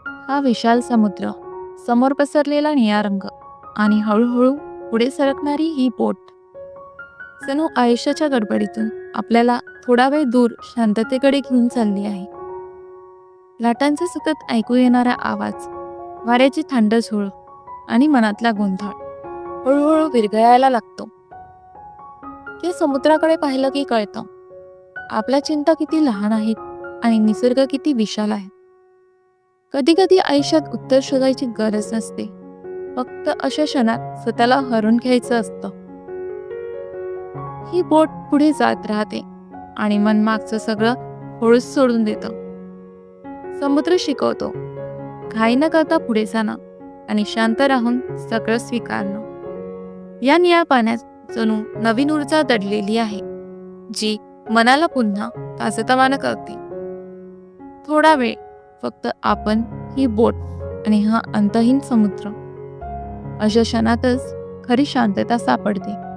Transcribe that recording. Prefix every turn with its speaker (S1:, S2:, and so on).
S1: हा विशाल समुद्र, समोर पसरलेला निळा रंग आणि हळूहळू पुढे सरकणारी ही बोट जणू आयुष्याच्या गडबडीतून आपल्याला थोडा वेळ दूर शांततेकडे घेऊन चालली आहे. लाटांचा सतत ऐकू येणारा आवाज, वाऱ्याची थंड झुळ आणि मनातला गोंधळ हळूहळू विरघळायला लागतो. ते समुद्राकडे पाहिलं की कळतं, आपल्या चिंता किती लहान आहेत आणि निसर्ग किती विशाल आहे. कधी कधी आयुष्यात उत्तर शोधायची गरज नसते, फक्त अशा क्षणात स्वतःला हरून घ्यायचं असतं. ही बोट पुढे जात राहते आणि मन मागचं सगळं हळूच सोडून देतं. समुद्र शिकवतो, घाई न करता पुढे जाणं आणि शांत राहून सगळं स्वीकारणं. या निळ्या पाण्यात जणू नवीन ऊर्जा दडलेली आहे, जी मनाला पुन्हा ताजतवानं करते. थोडा वेळ फक्त आपण, ही बोट आणि हा अंतहीन समुद्र, अशा क्षणातच खरी शांतता सापडते.